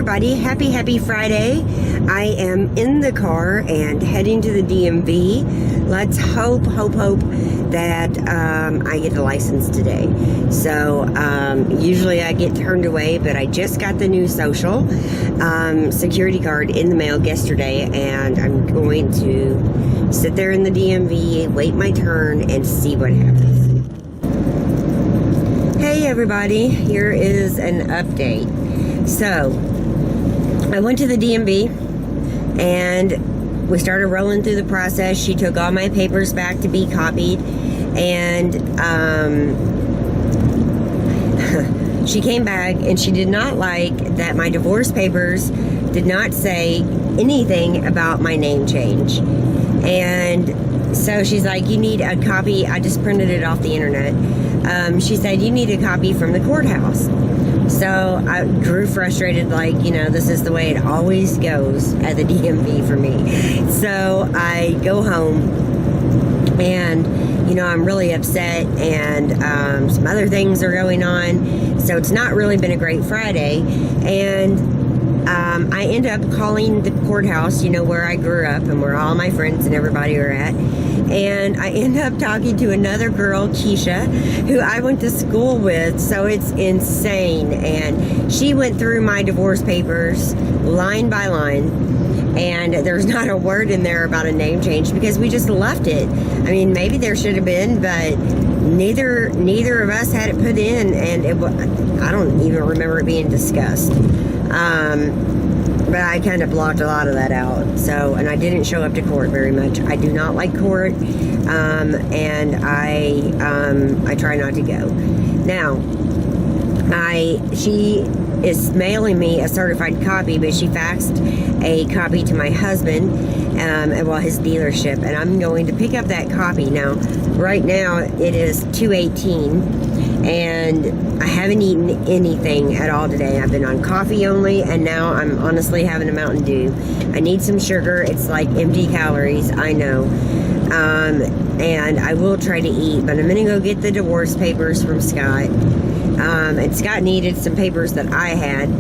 everybody, happy Friday. I am in the car and heading to the DMV. Let's hope that I get a license today. So usually I get turned away, but I just got the new social security card in the mail yesterday, and I'm going to sit there in the DMV, wait my turn, and see what happens. Hey everybody, here is an update. So I went to the DMV and we started rolling through the process. She took all my papers back to be copied, and she came back and she did not like that my divorce papers did not say anything about my name change. And so she's like, you need a copy. I just printed it off the internet. She said, you need a copy from the courthouse. So I grew frustrated, like, you know, this is the way it always goes at the DMV for me. So I go home and, you know, I'm really upset, and some other things are going on. So it's not really been a great Friday. And I end up calling the courthouse, you know, where I grew up and where all my friends and everybody are at. And I end up talking to another girl, Kisha, who I went to school with. So it's insane. And she went through my divorce papers line by line, and there's not a word in there about a name change because we just left it. I mean, maybe there should have been, but neither of us had it put in, and I don't even remember it being discussed. But I kind of blocked a lot of that out. So, and I didn't show up to court very much. I do not like court, and I try not to go. Now, she is mailing me a certified copy, but she faxed a copy to my husband, his dealership, and I'm going to pick up that copy. Now, right now it is 2:18. And I haven't eaten anything at all today. I've been on coffee only, and now I'm honestly having a Mountain Dew. I need some sugar. It's like empty calories, I know. And I will try to eat, but I'm going to go get the divorce papers from Scott. And Scott needed some papers that I had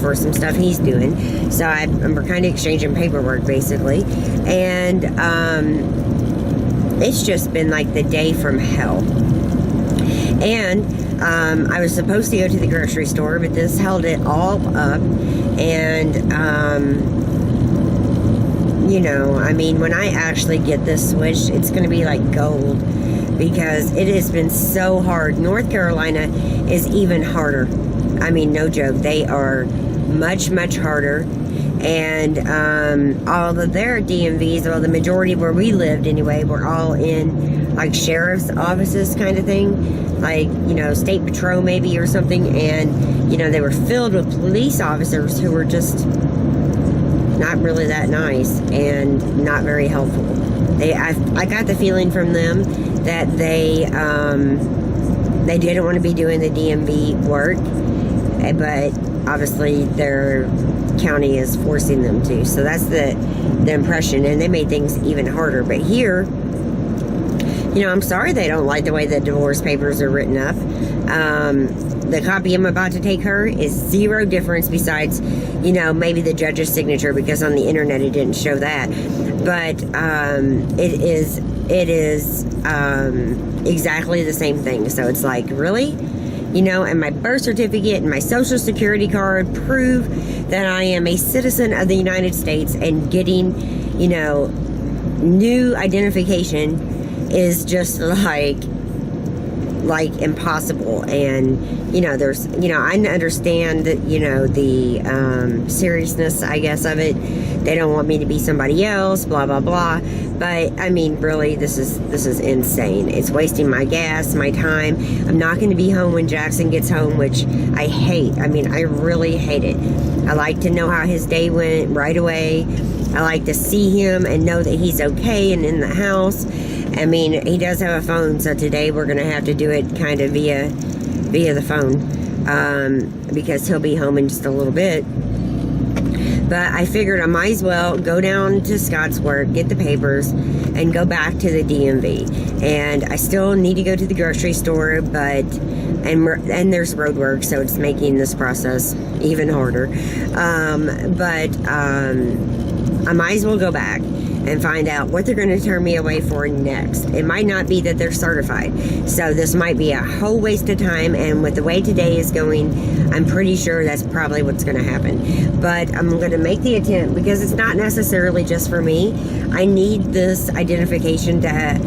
for some stuff he's doing. So we're kind of exchanging paperwork, basically. And it's just been like the day from hell. And I was supposed to go to the grocery store, but this held it all up. And, you know, I mean, when I actually get this switched, it's going to be like gold, because it has been so hard. North Carolina is even harder. I mean, no joke. They are much harder. And all of their DMVs, well, the majority where we lived anyway, were all in like sheriff's offices kind of thing. Like, you know, state patrol maybe or something, and, you know, they were filled with police officers who were just not really that nice and not very helpful. I got the feeling from them that they didn't want to be doing the DMV work, but obviously their county is forcing them to. So that's the impression, and they made things even harder. But here, you know, I'm sorry they don't like the way the divorce papers are written up. The copy I'm about to take her is zero difference besides, you know, maybe the judge's signature, because on the internet it didn't show that. But it is exactly the same thing. So it's like, really? You know, and my birth certificate and my social security card prove that I am a citizen of the United States, and getting, you know, new identification is just like impossible. And, you know, there's, you know, I understand that, you know, the seriousness, I guess, of it. They don't want me to be somebody else, blah blah blah. But I mean, really, this is insane. It's wasting my gas, my time. I'm not going to be home when Jackson gets home, which I hate. I mean, I really hate it. I like to know how his day went right away. I like to see him and know that he's okay and in the house. I mean, he does have a phone, so today we're going to have to do it kind of via the phone, because he'll be home in just a little bit. But I figured I might as well go down to Scott's work, get the papers, and go back to the DMV. And I still need to go to the grocery store, but and there's road work, so it's making this process even harder. But I might as well go back and find out what they're going to turn me away for next. It might not be that they're certified, so this might be a whole waste of time, and with the way today is going, I'm pretty sure that's probably what's going to happen. But I'm going to make the attempt, because it's not necessarily just for me. I need this identification to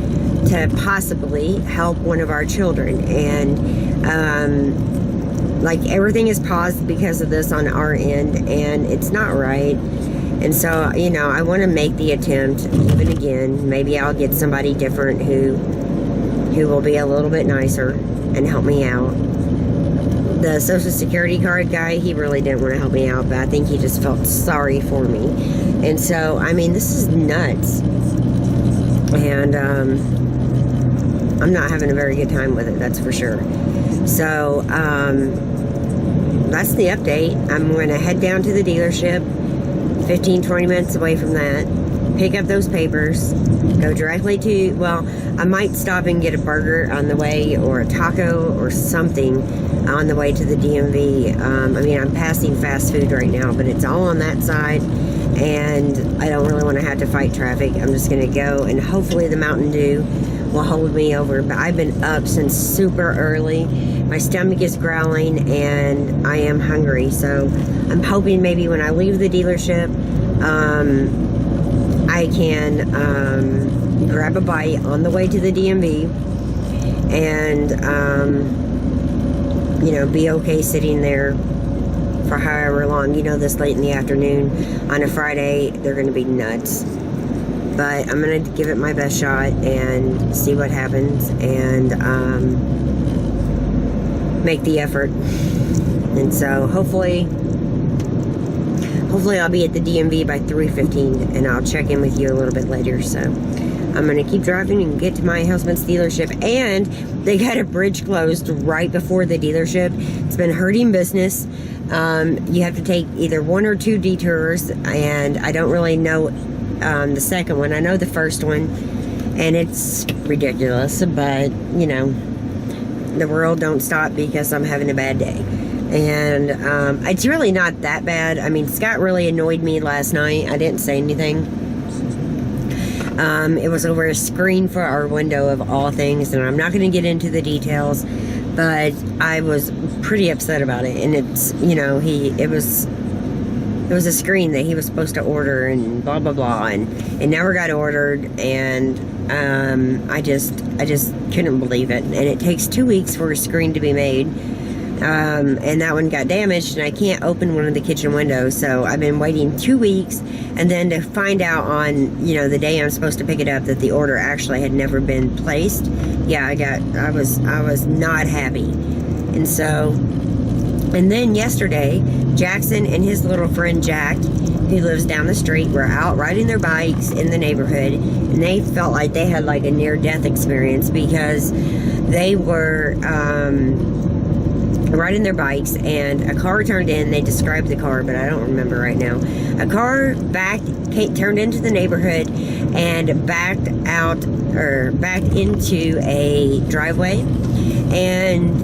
possibly help one of our children, and like, everything is paused because of this on our end, and it's not right. And so, you know, I want to make the attempt even again. Maybe I'll get somebody different who will be a little bit nicer and help me out. The Social Security card guy, he really didn't want to help me out, but I think he just felt sorry for me. And so, I mean, this is nuts. And I'm not having a very good time with it, that's for sure. So, that's the update. I'm going to head down to the dealership, 15-20 minutes away from that, pick up those papers, go directly to, well, I might stop and get a burger on the way, or a taco or something on the way to the DMV. I mean, I'm passing fast food right now, but it's all on that side, and I don't really want to have to fight traffic. I'm just going to go, and hopefully the Mountain Dew will hold me over. But I've been up since super early. My stomach is growling, and I am hungry, so I'm hoping maybe when I leave the dealership, I can grab a bite on the way to the DMV, and you know, be okay sitting there for however long. You know, this late in the afternoon on a Friday, they're going to be nuts. But I'm going to give it my best shot and see what happens, and make the effort. And so hopefully I'll be at the DMV by 3:15, and I'll check in with you a little bit later. So I'm going to keep driving and get to my husband's dealership. And they got a bridge closed right before the dealership. It's been hurting business. You have to take either one or two detours, and I don't really know the second one. I know the first one, and it's ridiculous, but you know, the world don't stop because I'm having a bad day. And it's really not that bad. I mean, Scott really annoyed me last night. I didn't say anything. It was over a screen for our window of all things, and I'm not going to get into the details, but I was pretty upset about it. And it's, you know, it was a screen that he was supposed to order, and blah blah blah, and it never got ordered. And I just couldn't believe it. And it takes 2 weeks for a screen to be made. And that one got damaged, and I can't open one of the kitchen windows, so I've been waiting 2 weeks, and then to find out on, you know, the day I'm supposed to pick it up that the order actually had never been placed. Yeah, I was not happy. And so, and then yesterday, Jackson and his little friend Jack, who lives down the street, were out riding their bikes in the neighborhood, and they felt like they had like a near-death experience, because they were riding their bikes, and a car turned in. They described the car, but I don't remember right now. A car turned into the neighborhood and backed into a driveway. And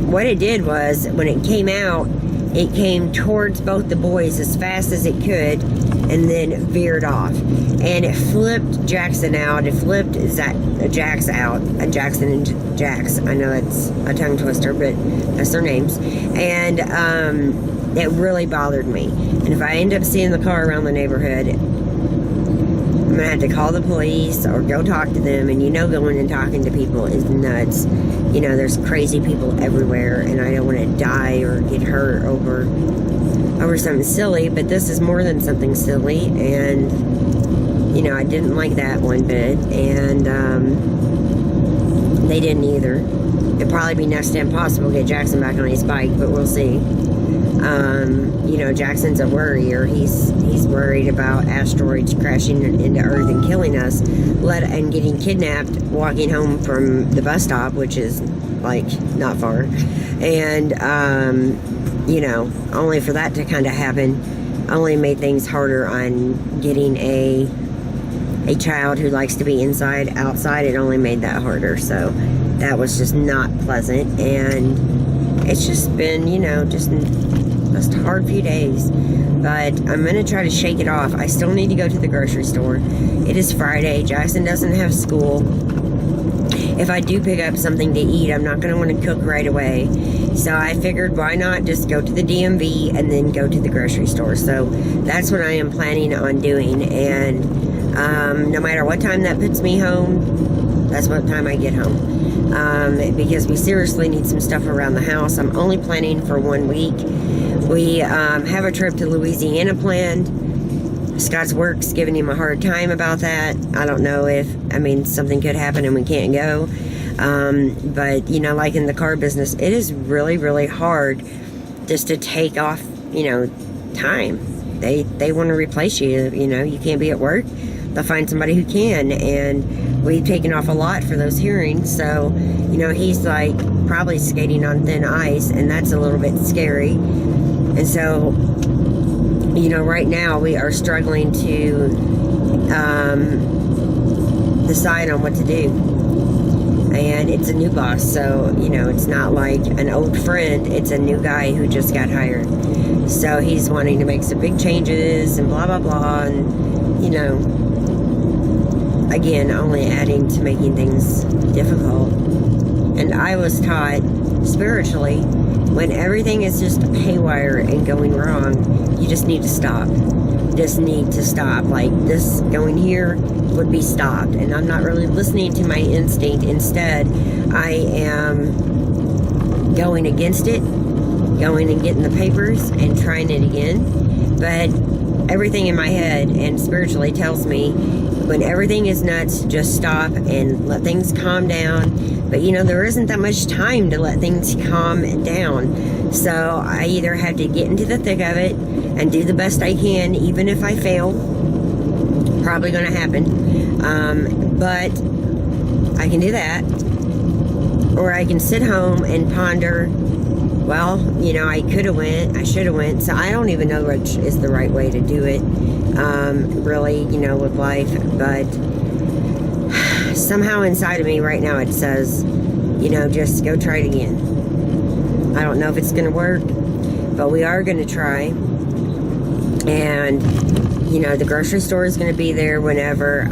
what it did was, when it came out, it came towards both the boys as fast as it could, and then veered off. And it flipped Jackson out. It flipped Jax out. Jackson and Jax. I know it's a tongue twister, but that's their names. And it really bothered me. And if I end up seeing the car around the neighborhood, I'm going to have to call the police or go talk to them. And you know, going and talking to people is nuts. You know, there's crazy people everywhere, and I don't want to die or get hurt over something silly. But this is more than something silly, and you know, I didn't like that one bit, and they didn't either. It'd probably be next to impossible to get Jackson back on his bike, but we'll see. You know, Jackson's a worrier. He's worried about asteroids crashing into Earth and killing us, and getting kidnapped walking home from the bus stop, which is like not far. And you know, only for that to kind of happen only made things harder on getting a child who likes to be inside outside. It only made that harder. So that was just not pleasant, and it's just been, you know, just a hard few days. But I'm going to try to shake it off. I still need to go to the grocery store. It is Friday. Jackson doesn't have school. If I do pick up something to eat, I'm not going to want to cook right away. So I figured, why not just go to the DMV and then go to the grocery store. So that's what I am planning on doing. And no matter what time that puts me home, that's what time I get home. Because we seriously need some stuff around the house. I'm only planning for 1 week. We have a trip to Louisiana planned. Scott's work's giving him a hard time about that. I don't know if, I mean, something could happen and we can't go. But, you know, like in the car business, it is really, really hard just to take off, you know, time. They want to replace you, you know, you can't be at work. They'll find somebody who can, and we've taken off a lot for those hearings. So, you know, he's like probably skating on thin ice, and that's a little bit scary. And so, you know, right now we are struggling to decide on what to do. And it's a new boss, so, you know, it's not like an old friend. It's a new guy who just got hired. So he's wanting to make some big changes and blah, blah, blah. And, you know, again, only adding to making things difficult. And I was taught spiritually, when everything is just haywire and going wrong, you just need to stop. You just need to stop. Like, this going here would be stopped. And I'm not really listening to my instinct. Instead, I am going against it, going and getting the papers and trying it again. But everything in my head and spiritually tells me, when everything is nuts, just stop and let things calm down. But, you know, there isn't that much time to let things calm down. So I either have to get into the thick of it and do the best I can, even if I fail. Probably going to happen. But I can do that. Or I can sit home and ponder, well, you know, I could have went, I should have went. So I don't even know which is the right way to do it, really, you know, with life. But somehow inside of me right now it says, you know, just go try it again. I don't know if it's going to work, but we are going to try. And, you know, the grocery store is going to be there whenever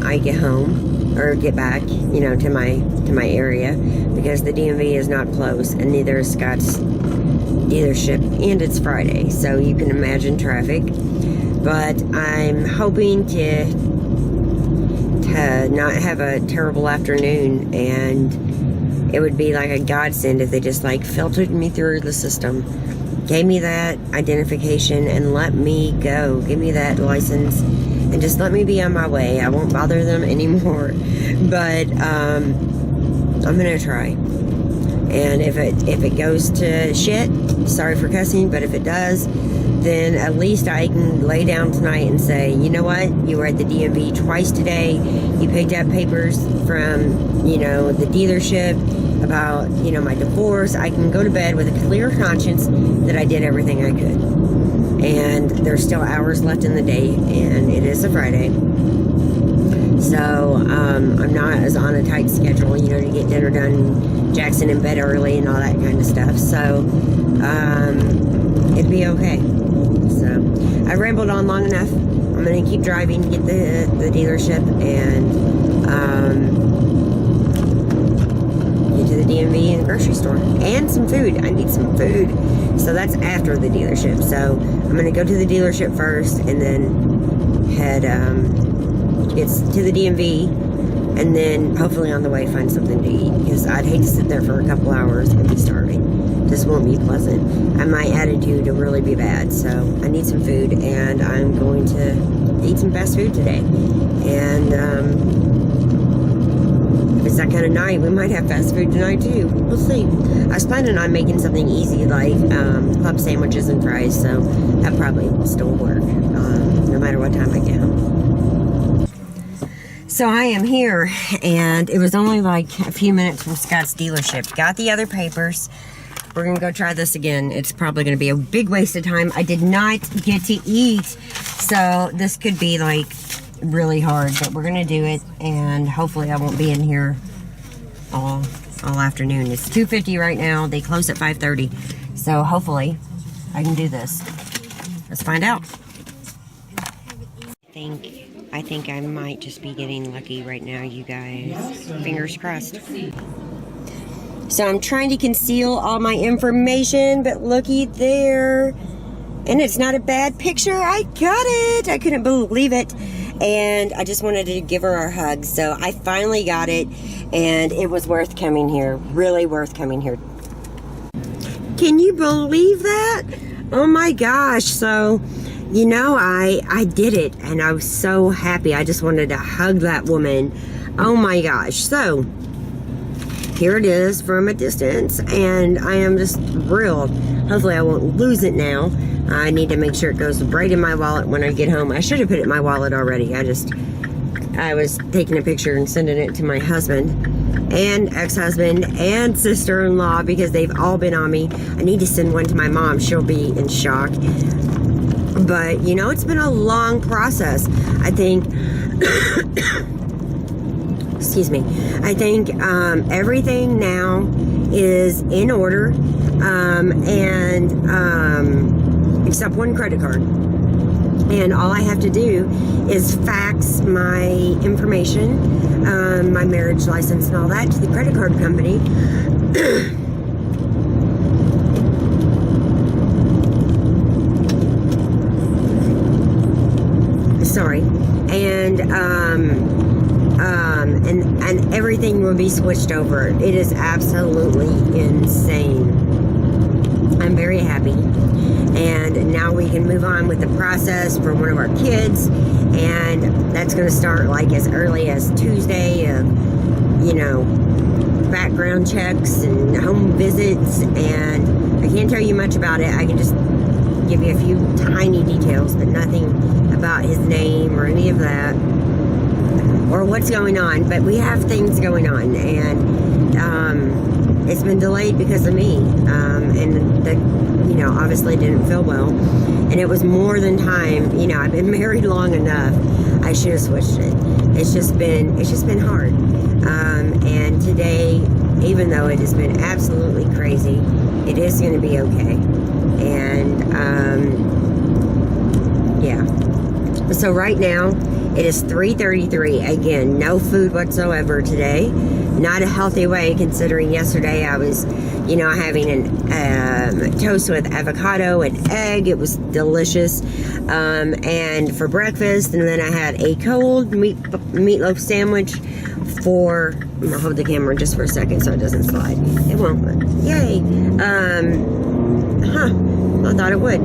I get home or get back, you know, to my area, because the DMV is not closed, and neither is Scott's dealership, and it's Friday, so you can imagine traffic. But I'm hoping to not have a terrible afternoon, and it would be like a godsend if they just like filtered me through the system, gave me that identification, and let me go. Give me that license and just let me be on my way. I won't bother them anymore. But I'm gonna try. And if it goes to shit, sorry for cussing, but if it does, then at least I can lay down tonight and say, you know what, you were at the DMV twice today, you picked up papers from, you know, the dealership about, you know, my divorce. I can go to bed with a clear conscience that I did everything I could. And there's still hours left in the day, and it is a Friday. So, I'm not as on a tight schedule, you know, to get dinner done, Jackson in bed early and all that kind of stuff. So, it'd be okay. So, I rambled on long enough. I'm going to keep driving to get the dealership and, get to the DMV and grocery store. And some food. I need some food. So, that's after the dealership. So, I'm going to go to the dealership first and then head, it's to the DMV, and then hopefully on the way find something to eat, because I'd hate to sit there for a couple hours and be starving. This won't be pleasant, and my attitude will really be bad. So I need some food, and I'm going to eat some fast food today. And if it's that kind of night, we might have fast food tonight too. We'll see. I was planning on making something easy like club sandwiches and fries, so that probably will still work no matter what time I get home. So I am here, and it was only like a few minutes from Scott's dealership. Got the other papers. We're going to go try this again. It's probably going to be a big waste of time. I did not get to eat, so this could be like really hard, but we're going to do it, and hopefully I won't be in here all afternoon. It's 2:50 right now. They close at 5:30. So hopefully I can do this. Let's find out. I think I might just be getting lucky right now, you guys. Fingers crossed. So I'm trying to conceal all my information, but looky there. And it's not a bad picture. I got it. I couldn't believe it. And I just wanted to give her a hug. So I finally got it. And it was worth coming here. Really worth coming here. Can you believe that? Oh my gosh. So, you know, I did it. And I was so happy. I just wanted to hug that woman. Oh my gosh. So, here it is from a distance. And I am just thrilled. Hopefully I won't lose it now. I need to make sure it goes right in my wallet when I get home. I should have put it in my wallet already. I was taking a picture and sending it to my husband and ex-husband and sister-in-law because they've all been on me. I need to send one to my mom. She'll be in shock. But, you know, it's been a long process. I think, excuse me, I think everything now is in order, except one credit card. And all I have to do is fax my information, my marriage license and all that to the credit card company. Sorry. And everything will be switched over. It is absolutely insane. I'm very happy. And now we can move on with the process for one of our kids. And that's going to start like as early as Tuesday. You know, background checks and home visits. And I can't tell you much about it. I can just give you a few tiny details, but nothing about his name or any of that. Or what's going on. But we have things going on. And it's been delayed because of me. And the, you know, obviously didn't feel well. And it was more than time. You know, I've been married long enough. I should have switched it. It's just been hard. And today, even though it has been absolutely crazy, it is going to be okay. And, yeah. So right now, it is 3:33. Again, no food whatsoever today. Not a healthy way, considering yesterday I was, you know, having a toast with avocado and egg. It was delicious. And for breakfast, and then I had a cold meatloaf sandwich for, I'm going to hold the camera just for a second so it doesn't slide. It won't, but yay. I thought it would.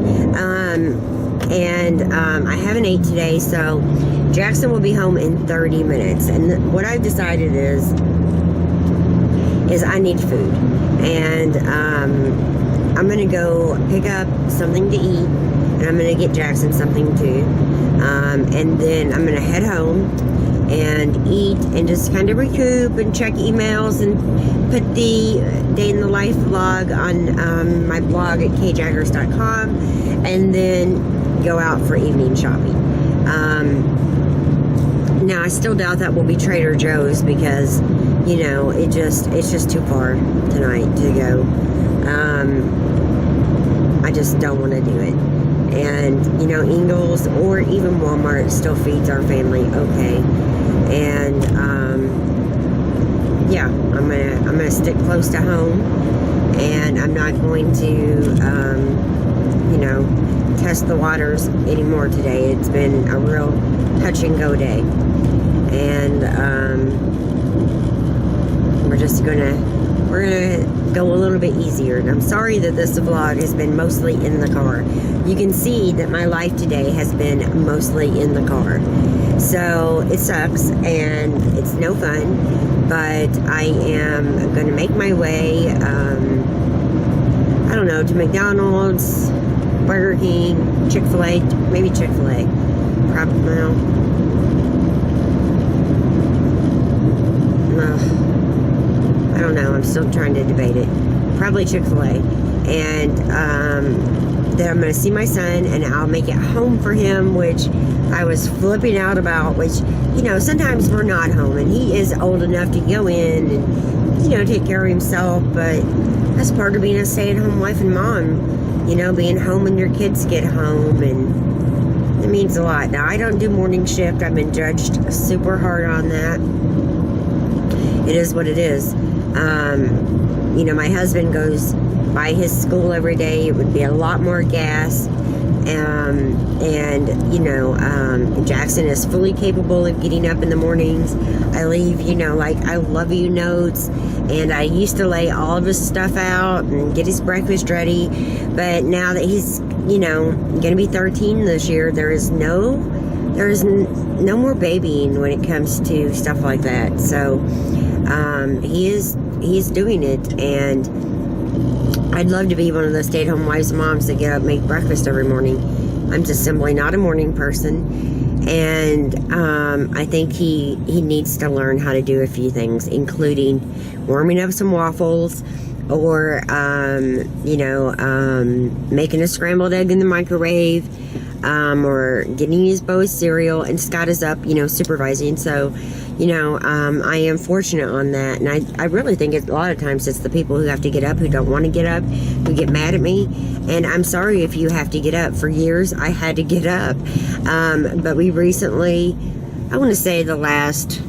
I haven't ate today, so Jackson will be home in 30 minutes. And what I've decided is I need food. And I'm going to go pick up something to eat. And I'm going to get Jackson something too. And then I'm going to head home and eat and just kind of recoup and check emails and put the day in the life vlog on my blog at kjaggers.com. And then go out for evening shopping. Now I still doubt that will be Trader Joe's because, you know, it's just too far tonight to go. I just don't want to do it. And, you know, Ingles or even Walmart still feeds our family okay. And yeah, I'm gonna stick close to home, and I'm not going to you know, test the waters anymore today. It's been a real touch and go day. And we're gonna go a little bit easier. And I'm sorry that this vlog has been mostly in the car. You can see that my life today has been mostly in the car. So it sucks and it's no fun, but I am gonna make my way, I don't know, to McDonald's, Burger King, Chick-fil-A, maybe Chick-fil-A. Probably, no. I don't know. I'm still trying to debate it. Probably Chick-fil-A. And then I'm going to see my son, and I'll make it home for him, which I was flipping out about, which, you know, sometimes we're not home, and he is old enough to go in and take care of himself, but that's part of being a stay-at-home wife and mom, being home when your kids get home, and it means a lot. Now, I don't do morning shift. I've been judged super hard on that. It is what it is. My husband goes by his school every day. It would be a lot more gas. Jackson is fully capable of getting up in the mornings. I leave, I love you notes, and I used to lay all of his stuff out and get his breakfast ready. But now that he's, going to be 13 this year, there is no more babying when it comes to stuff like that. So, he's doing it, and I'd love to be one of those stay-at-home wives and moms that get up and make breakfast every morning. I'm just simply not a morning person, and I think he needs to learn how to do a few things, including warming up some waffles, or making a scrambled egg in the microwave, or getting his bowl of cereal. And Scott is up, supervising. So, I am fortunate on that. And I really think a lot of times it's the people who have to get up, who don't want to get up, who get mad at me. And I'm sorry if you have to get up. For years, I had to get up. But we recently, I want to say the last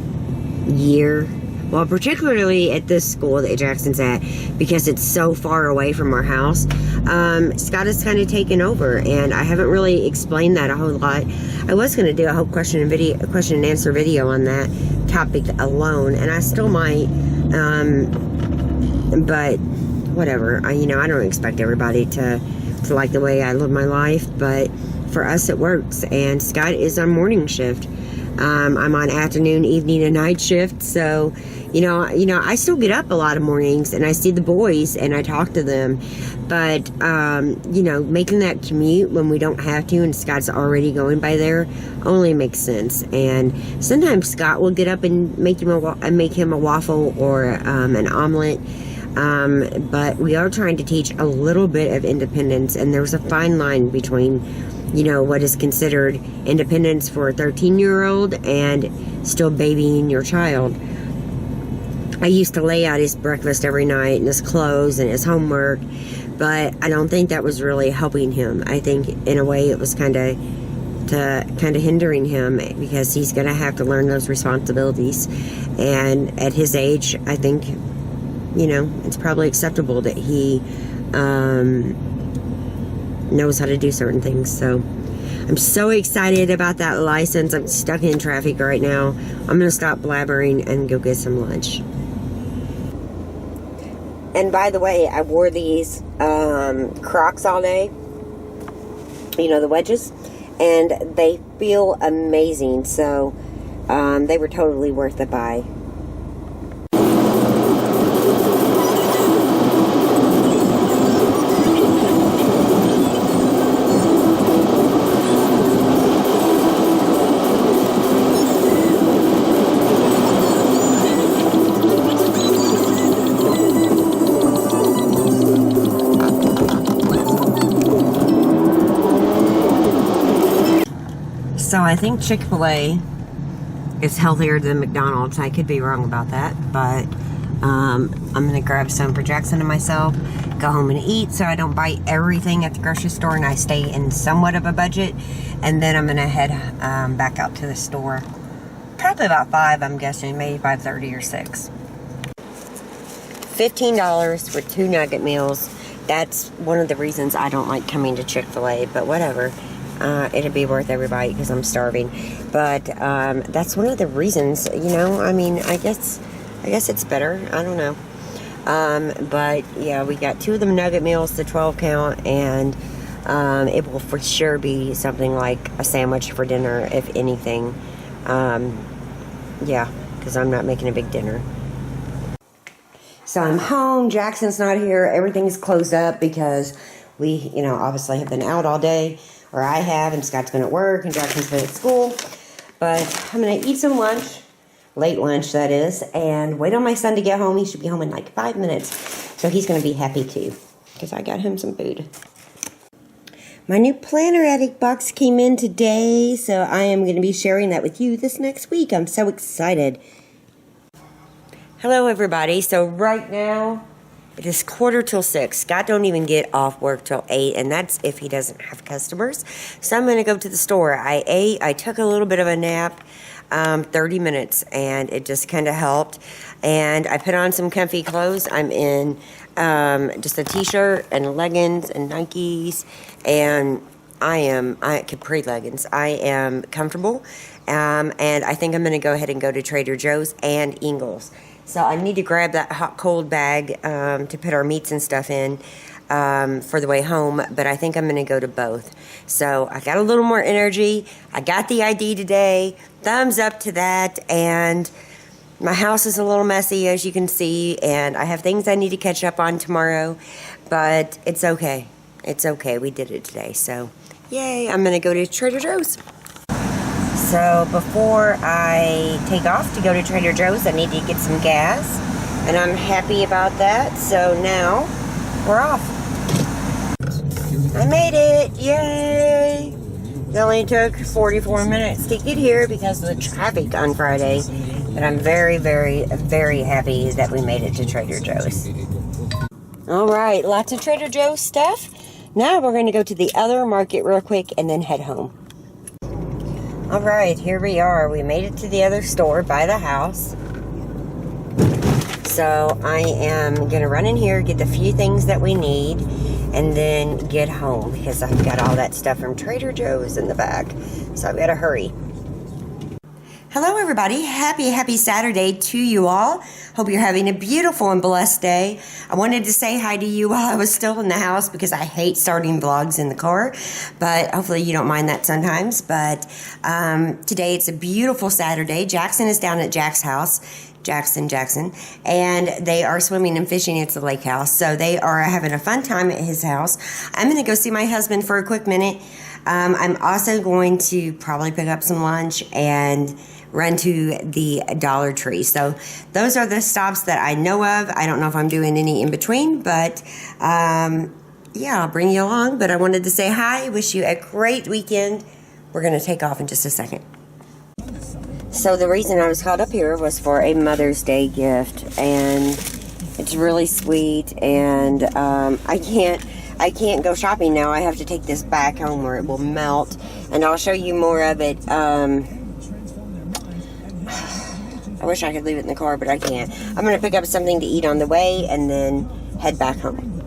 year, well, particularly at this school that Jackson's at, because it's so far away from our house, Scott has kind of taken over, and I haven't really explained that a whole lot. I was going to do a whole question and answer video on that topic alone, and I still might, but whatever. I don't expect everybody to like the way I live my life, but for us it works. And Scott is on morning shift. I'm on afternoon, evening, and night shift. So, I still get up a lot of mornings, and I see the boys and I talk to them. But, making that commute when we don't have to, and Scott's already going by there, only makes sense. And sometimes Scott will get up and make him a waffle or an omelet. But we are trying to teach a little bit of independence, and there's a fine line between what is considered independence for a 13-year-old and still babying your child. I used to lay out his breakfast every night and his clothes and his homework, but I don't think that was really helping him. I think in a way it was kind of hindering him, because he's going to have to learn those responsibilities. And at his age, I think, it's probably acceptable that he knows how to do certain things. So I'm so excited about that license. I'm stuck in traffic right now. I'm going to stop blabbering and go get some lunch. And by the way, I wore these Crocs all day, the wedges, and they feel amazing. So they were totally worth the buy. So I think Chick-fil-A is healthier than McDonald's. I could be wrong about that, but I'm going to grab some for Jackson and myself, go home and eat so I don't buy everything at the grocery store and I stay in somewhat of a budget. And then I'm going to head back out to the store. Probably about 5, I'm guessing, maybe 5:30 or 6. $15 with 2 nugget meals. That's one of the reasons I don't like coming to Chick-fil-A, but whatever. It'd be worth every bite because I'm starving. But that's one of the reasons, I guess it's better. I don't know. But yeah, we got 2 of them nugget meals, the 12 count, and it will for sure be something like a sandwich for dinner, if anything. Yeah, because I'm not making a big dinner. So I'm home. Jackson's not here. Everything's closed up because we, obviously have been out all day. Or I have, and Scott's been at work, and Jackson's been at school. But I'm going to eat some lunch, late lunch that is, and wait on my son to get home. He should be home in like 5 minutes. So he's going to be happy too, because I got him some food. My new Planner Addict box came in today, so I am going to be sharing that with you this next week. I'm so excited. Hello everybody. So right now it is 6:45. Scott don't even get off work till 8, and that's if he doesn't have customers. So I'm going to go to the store. I ate, I took a little bit of a nap, 30 minutes, and it just kind of helped. And I put on some comfy clothes. I'm in just a t-shirt and leggings and Nikes, and capri leggings. I am comfortable, and I think I'm going to go ahead and go to Trader Joe's and Ingles. So I need to grab that hot cold bag to put our meats and stuff in for the way home, but I think I'm going to go to both. So I got a little more energy. I got the ID today. Thumbs up to that. And my house is a little messy, as you can see, and I have things I need to catch up on tomorrow, but it's okay. It's okay. We did it today. So yay, I'm going to go to Trader Joe's. So before I take off to go to Trader Joe's, I need to get some gas, and I'm happy about that. So now we're off. I made it, yay! It only took 44 minutes to get here because of the traffic on Friday, but I'm very, very, very happy that we made it to Trader Joe's. All right, lots of Trader Joe's stuff. Now we're going to go to the other market real quick and then head home. All right, here we are. We made it to the other store by the house. So I am going to run in here, get the few things that we need, and then get home because I've got all that stuff from Trader Joe's in the back. So I've got to hurry. Hello everybody, happy Saturday to you all. Hope you're having a beautiful and blessed day. I wanted to say hi to you while I was still in the house because I hate starting vlogs in the car, but hopefully you don't mind that sometimes. But today it's a beautiful Saturday. Jackson is down at Jack's house, Jackson, and they are swimming and fishing at the lake house. So they are having a fun time at his house. I'm going to go see my husband for a quick minute. I'm also going to probably pick up some lunch and run to the Dollar Tree. So those are the stops that I know of. I don't know if I'm doing any in between, but yeah, I'll bring you along. But I wanted to say hi, wish you a great weekend. We're going to take off in just a second. So the reason I was called up here was for a Mother's Day gift, and it's really sweet, and I can't go shopping now. I have to take this back home or it will melt, and I'll show you more of it. I wish I could leave it in the car, but I can't. I'm going to pick up something to eat on the way and then head back home.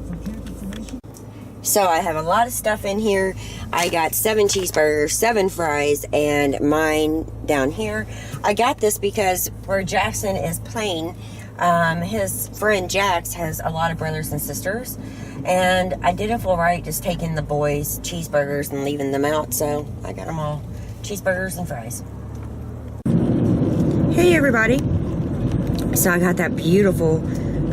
So I have a lot of stuff in here. I got 7 cheeseburgers, 7 fries, and mine down here. I got this because where Jackson is playing, his friend Jax has a lot of brothers and sisters, and I didn't feel right just taking the boys' cheeseburgers and leaving them out, so I got them all, cheeseburgers and fries. Hey everybody, so I got that beautiful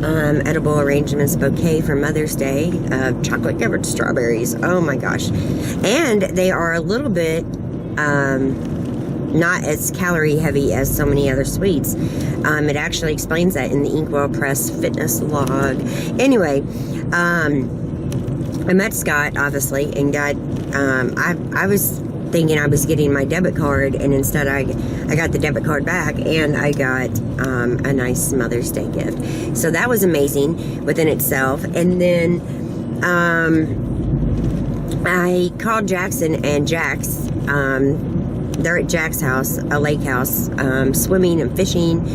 edible arrangements bouquet for Mother's Day of chocolate covered strawberries. Oh my gosh, and they are a little bit not as calorie heavy as so many other sweets. It actually explains that in the Inkwell Press fitness log. Anyway, I met Scott obviously and got I was thinking I was getting my debit card, and instead I got the debit card back, and I got a nice Mother's Day gift. So that was amazing within itself. And then I called Jackson and Jax. They're at Jack's house, a lake house, swimming and fishing,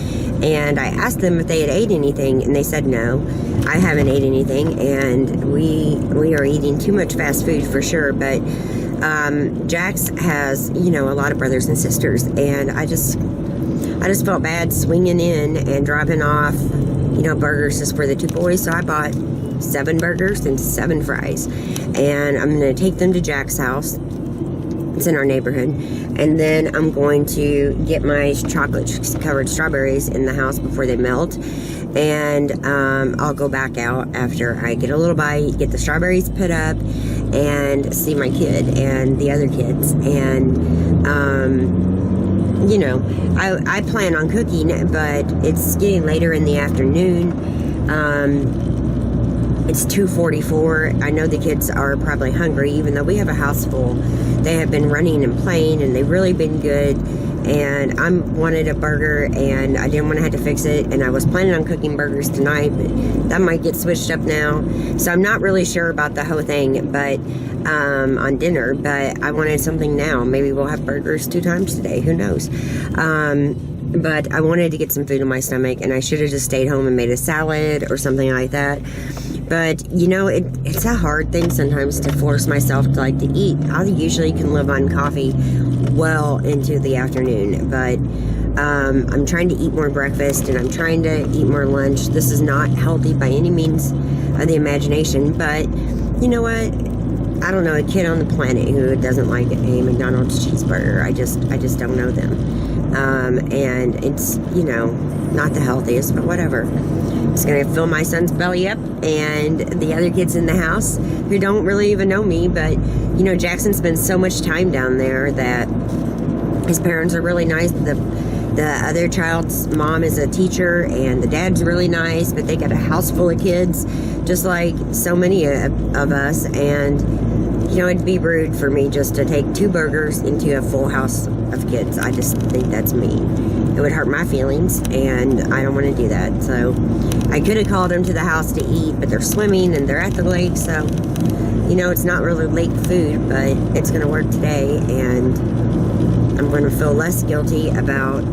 and I asked them if they had ate anything, and they said no, I haven't ate anything, and we are eating too much fast food for sure. But Jax has, you know, a lot of brothers and sisters, and I just felt bad swinging in and dropping off, you know, burgers just for the 2 boys. So I bought 7 burgers and 7 fries, and I'm going to take them to Jack's house. It's in our neighborhood, and then I'm going to get my chocolate covered strawberries in the house before they melt, and I'll go back out after I get a little bite, get the strawberries put up, and see my kid and the other kids. And you know, I plan on cooking, but it's getting later in the afternoon. It's 2:44. I know the kids are probably hungry, even though we have a house full. They have been running and playing, and they've really been good. and I wanted a burger, and I didn't want to have to fix it, and I was planning on cooking burgers tonight, but that might get switched up now. So I'm not really sure about the whole thing, but on dinner, but I wanted something now. Maybe we'll have burgers 2 times today, who knows. But I wanted to get some food in my stomach, and I should have just stayed home and made a salad or something like that. But, you know, it's a hard thing sometimes to force myself to eat. I usually can live on coffee well into the afternoon, but I'm trying to eat more breakfast, and I'm trying to eat more lunch. This is not healthy by any means of the imagination, but you know what? I don't know a kid on the planet who doesn't like a McDonald's cheeseburger. I just don't know them. And it's, you know, not the healthiest, but whatever. It's going to fill my son's belly up, and the other kids in the house who don't really even know me, but, you know, Jackson spends so much time down there that his parents are really nice. The other child's mom is a teacher, and the dad's really nice, but they got a house full of kids, just like so many of us, and, you know, it'd be rude for me just to take 2 burgers into a full house of kids. I just think that's mean. It would hurt my feelings, and I don't want to do that. So I could have called them to the house to eat, but they're swimming and they're at the lake, so, you know, it's not really lake food, but it's going to work today, and I'm going to feel less guilty about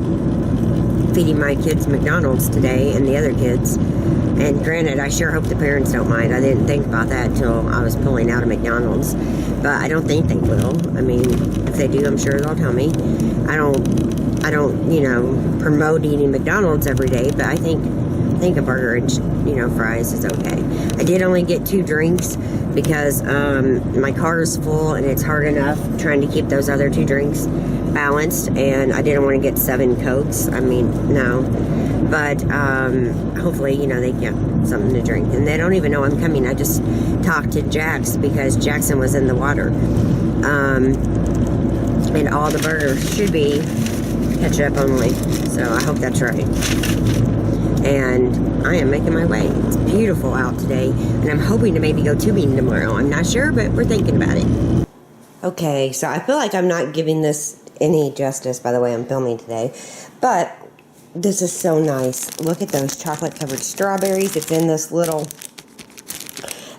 feeding my kids McDonald's today and the other kids. And granted, I sure hope the parents don't mind. I didn't think about that until I was pulling out of McDonald's, but I don't think they will. I mean, if they do, I'm sure they'll tell me. I don't, you know, promote eating McDonald's every day, but I think a burger and, you know, fries is okay. I did only get 2 drinks because my car is full, and it's hard enough trying to keep those other 2 drinks balanced, and I didn't want to get 7 Cokes. I mean, no. But hopefully, you know, they get something to drink. And they don't even know I'm coming. I just talked to Jax because Jackson was in the water. And all the burgers should be ketchup only. So I hope that's right. And I am making my way. It's beautiful out today. And I'm hoping to maybe go tubing tomorrow. I'm not sure, but we're thinking about it. Okay, so I feel like I'm not giving this any justice by the way I'm filming today. But this is so nice. Look at those chocolate-covered strawberries. It's in this little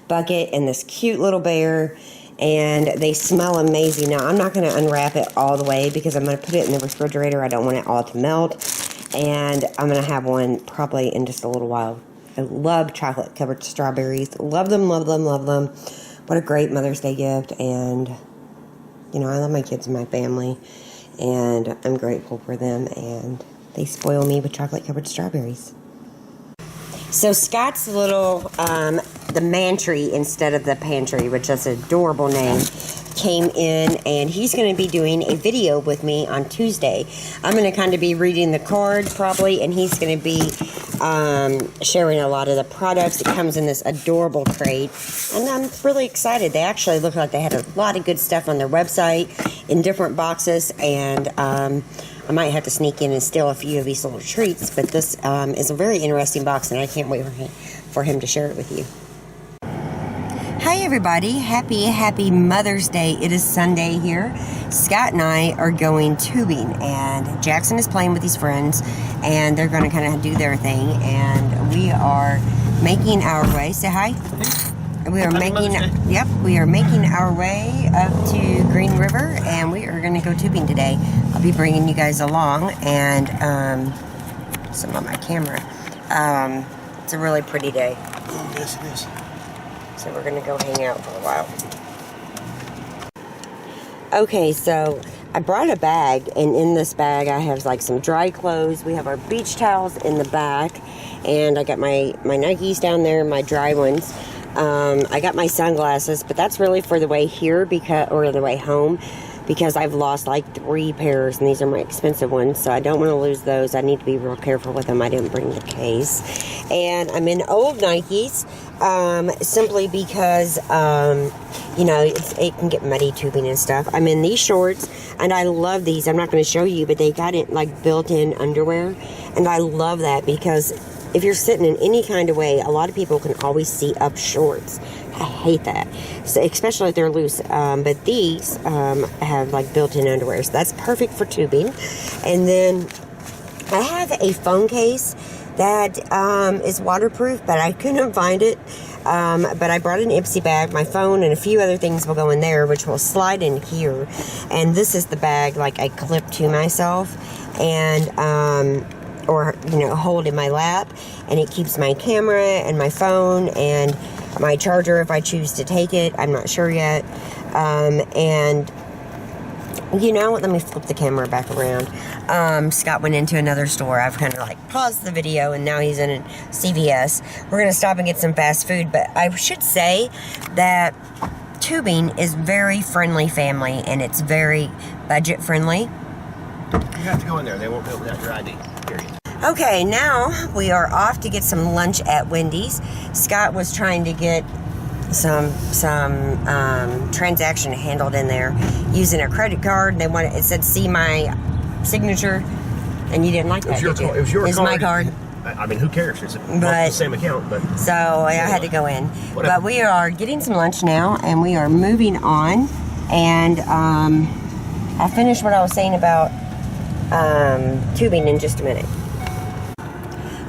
bucket and this cute little bear, and they smell amazing. Now, I'm not going to unwrap it all the way because I'm going to put it in the refrigerator. I don't want it all to melt, and I'm going to have one probably in just a little while. I love chocolate-covered strawberries. Love them, love them, love them. What a great Mother's Day gift, and, you know, I love my kids and my family, and I'm grateful for them, and they spoil me with chocolate-covered strawberries. So Scott's little, the mantry instead of the pantry, which is an adorable name, came in, and he's going to be doing a video with me on Tuesday. I'm going to kind of be reading the card probably, and he's going to be sharing a lot of the products. It comes in this adorable crate, and I'm really excited. They actually look like they had a lot of good stuff on their website in different boxes, and I might have to sneak in and steal a few of these little treats, but this is a very interesting box, and I can't wait for him to share it with you. Hi everybody, happy Mother's Day. It is Sunday here. Scott and I are going tubing, and Jackson is playing with his friends, and they're going to kind of do their thing, and we are making our way. Say hi. We are making our way up to Green River, and we are going to go tubing today. I'll be bringing you guys along, and some on my camera. It's a really pretty day. Oh, yes, it is. So we're going to go hang out for a while. Okay, so I brought a bag, and in this bag I have like some dry clothes. We have our beach towels in the back, and I got my Nikes down there, my dry ones. I got my sunglasses, but that's really for the way here or the way home, because I've lost like 3 pairs, and these are my expensive ones, so I don't want to lose those. I need to be real careful with them. I didn't bring the case. And I'm in old Nikes, simply because, you know, it can get muddy tubing and stuff. I'm in these shorts, and I love these. I'm not going to show you, but they got it like built-in underwear, and I love that because if you're sitting in any kind of way, a lot of people can always see up shorts. I hate that. so especially if they're loose. But these have like built-in underwear, so that's perfect for tubing. And then I have a phone case that is waterproof, but I couldn't find it. But I brought an Ipsy bag. My phone and a few other things will go in there, which will slide in here. And this is the bag like I clip to myself, and or hold in my lap, and it keeps my camera and my phone and my charger if I choose to take it. I'm not sure yet. And let me flip the camera back around. Scott went into another store. I've kind of like paused the video, and now he's in a CVS. We're going to stop and get some fast food, but I should say that tubing is very friendly family, and it's very budget friendly. You have to go in there. They won't go without your ID, period. Okay, now we are off to get some lunch at Wendy's. Scott was trying to get some transaction handled in there using a credit card. It said see my signature, and you didn't like that. It was your card. It's my card. I mean, who cares? It's the same account, but so I had to go in. Whatever. But we are getting some lunch now, and we are moving on. And I'll finish what I was saying about tubing in just a minute.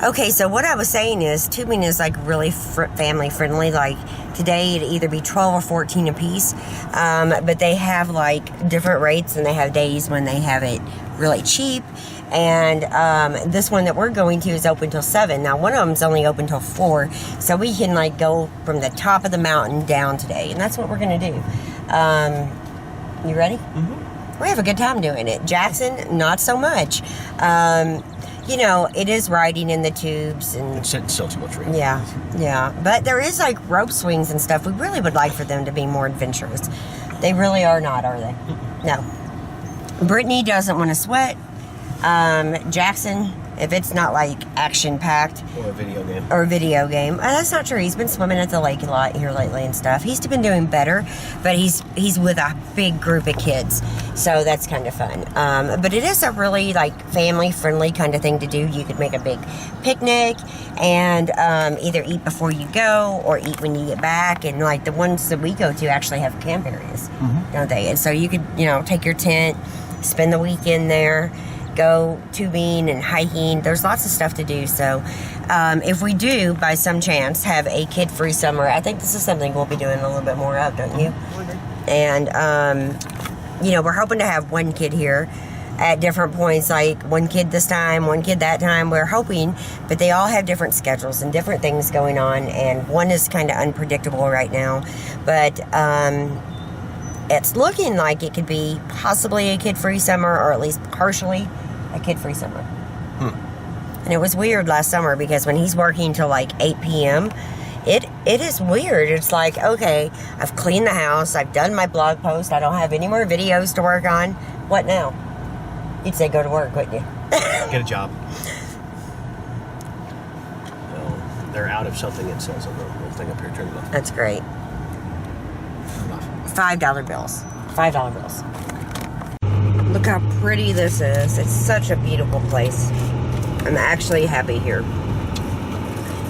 Okay, so what I was saying is tubing is like really family friendly. Like today it'd either be 12 or 14 a piece, but they have like different rates, and they have days when they have it really cheap. And this one that we're going to is open till 7. Now one of them's only open till 4, so we can like go from the top of the mountain down today, and that's what we're gonna do. You ready? Mm-hmm. We have a good time doing it. Jackson, not so much. It is riding in the tubes, and it's still too much room. Yeah. But there is like rope swings and stuff. We really would like for them to be more adventurous. They really are not, are they? No. Brittany doesn't want to sweat. Jackson, if it's not like action-packed. Or a video game. That's not true. He's been swimming at the lake a lot here lately and stuff. He's been doing better, but he's with a big group of kids. So that's kind of fun. But it is a really like family-friendly kind of thing to do. You could make a big picnic and either eat before you go or eat when you get back. And like the ones that we go to actually have camp areas, don't they? And so you could, take your tent, spend the weekend there, go tubing and hiking. There's lots of stuff to do. So if we do, by some chance, have a kid-free summer, I think this is something we'll be doing a little bit more of, don't you? And, we're hoping to have one kid here at different points, like one kid this time, one kid that time. We're hoping, but they all have different schedules and different things going on, and one is kind of unpredictable right now. But it's looking like it could be possibly a kid-free summer, or at least partially a kid-free summer. And it was weird last summer because when he's working till like 8 p.m., it is weird. It's like, okay, I've cleaned the house, I've done my blog post, I don't have any more videos to work on. What now? You'd say go to work, wouldn't you? Get a job. No, they're out of something it says on the little thing up here. Turn it off. That's great. $5 bills. $5 bills. Look how pretty this is. It's such a beautiful place. I'm actually happy here.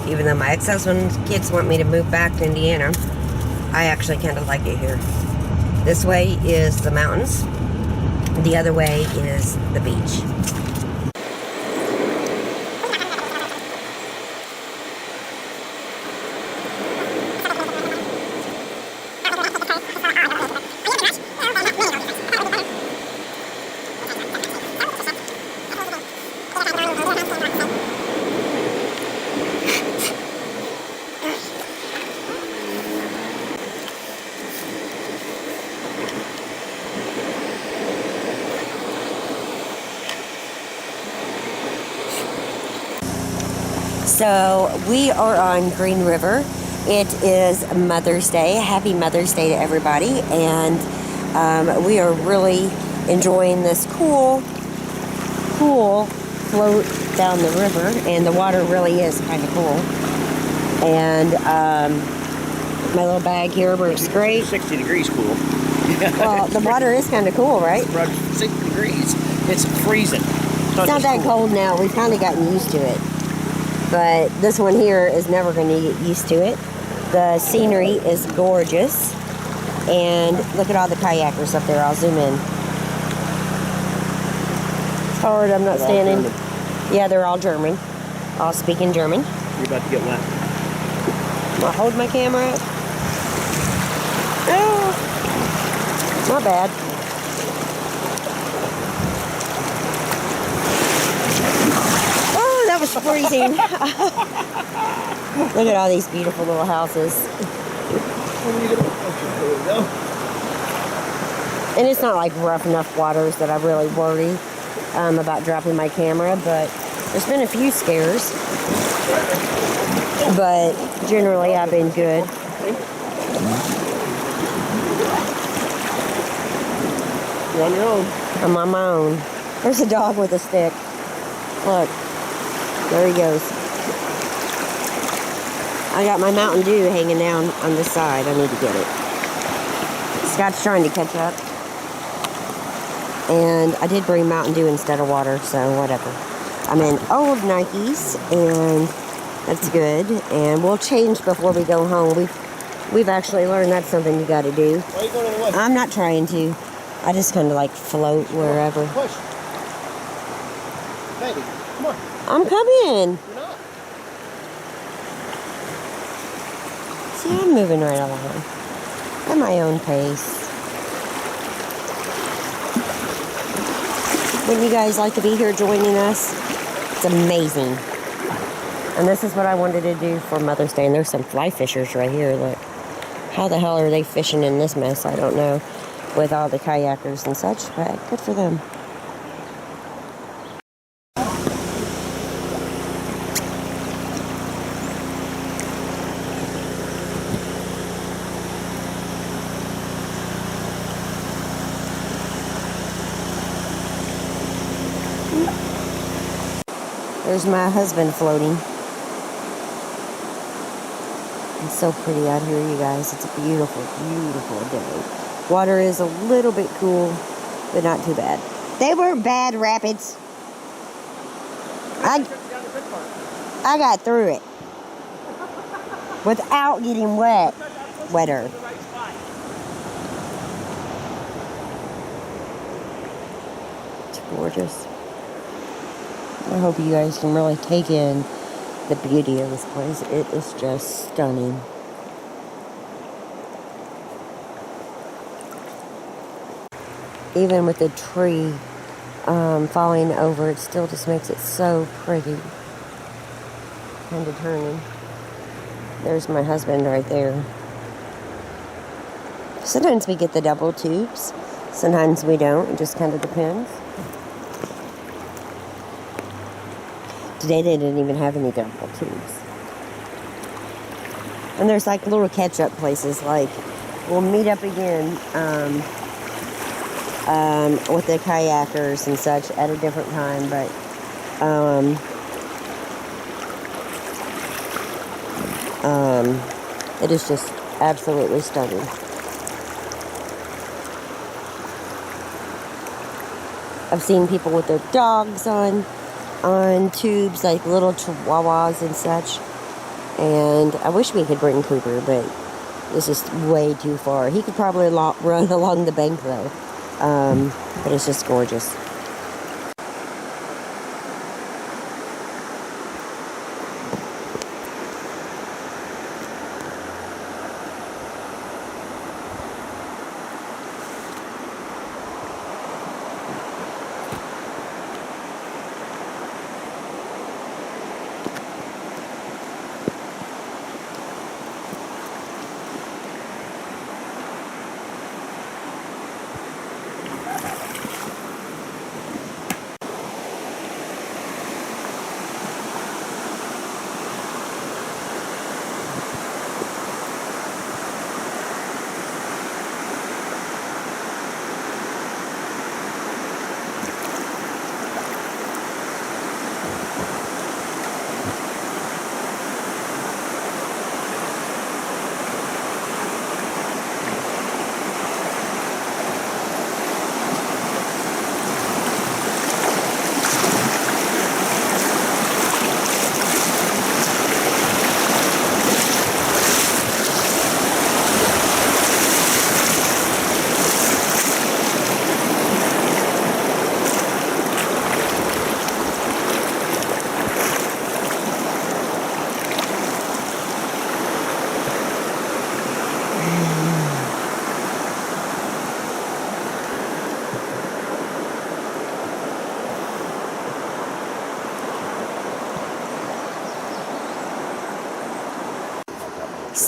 Even though my ex-husband's kids want me to move back to Indiana, I actually kind of like it here. This way is the mountains. The other way is the beach. So we are on Green River. It is Mother's Day. Happy Mother's Day to everybody. And we are really enjoying this cool float down the river. And the water really is kind of cool. And my little bag here works great. 60 degrees cool. Well, the water is kind of cool, right? 60 degrees. It's freezing. It's not that cold now. We've kind of gotten used to it. But this one here is never going to get used to it. The scenery is gorgeous. And look at all the kayakers up there. I'll zoom in. It's hard. I'm not standing. Yeah, they're all German. All speaking German. You're about to get wet. I'll hold my camera. Oh, not bad. Oh, that was freezing. Look at all these beautiful little houses. And it's not like rough enough waters that I really worry about dropping my camera, but there's been a few scares. But generally I've been good. You're on your own. I'm on my own. There's a dog with a stick. Look. There he goes. I got my Mountain Dew hanging down on the side. I need to get it. Scott's trying to catch up. And I did bring Mountain Dew instead of water, so whatever. I'm in old Nikes, and that's good. And we'll change before we go home. We've actually learned that's something you got to do. Why are you going to the west? I'm not trying to. I just kind of like float wherever. Push. Baby, come on. I'm coming. You're not. See, I'm moving right along at my own pace. Wouldn't you guys like to be here joining us? It's amazing. And this is what I wanted to do for Mother's Day. And there's some fly fishers right here. Look. How the hell are they fishing in this mess? I don't know. With all the kayakers and such. But good for them. There's my husband floating. It's so pretty out here, you guys. It's a beautiful, beautiful day. Water is a little bit cool, but not too bad. They weren't bad rapids. I got through it without getting wet. Wetter. It's gorgeous. I hope you guys can really take in the beauty of this place. It is just stunning. Even with the tree falling over, it still just makes it so pretty. Kind of turning. There's my husband right there. Sometimes we get the double tubes. Sometimes we don't. It just kind of depends. Today they didn't even have any double tubes. And there's like little catch-up places, like we'll meet up again with the kayakers and such at a different time, but it is just absolutely stunning. I've seen people with their dogs on tubes, like little chihuahuas and such. And I wish we could bring Cooper, but it's just way too far. He could probably run along the bank though. But it's just gorgeous.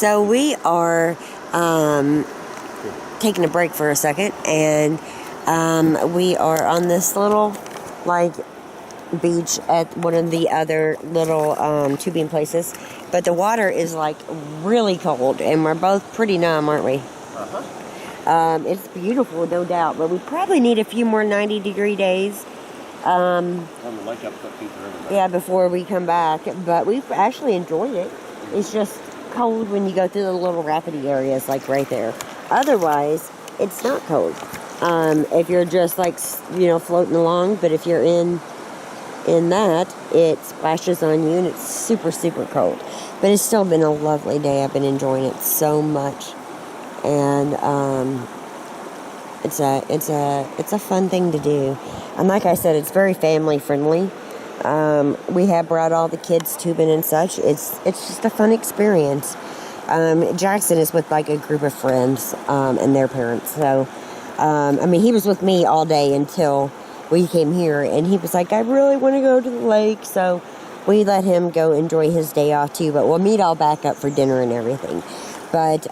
So we are taking a break for a second, and we are on this little, like, beach at one of the other little tubing places. But the water is, like, really cold, and we're both pretty numb, aren't we? It's beautiful, no doubt, but we probably need a few more 90-degree days. Yeah, before we come back. But we've actually enjoyed it. It's just cold when you go through the little rapidy areas, like right there. Otherwise, it's not cold. If you're just like, floating along, but if you're in that, it splashes on you and it's super, super cold. But it's still been a lovely day. I've been enjoying it so much. And it's a fun thing to do. And like I said, it's very family friendly. We have brought all the kids tubing and such. It's just a fun experience. Jackson is with like a group of friends and their parents. So, he was with me all day until we came here, and he was like, I really want to go to the lake. So we let him go enjoy his day off too. But we'll meet all back up for dinner and everything. But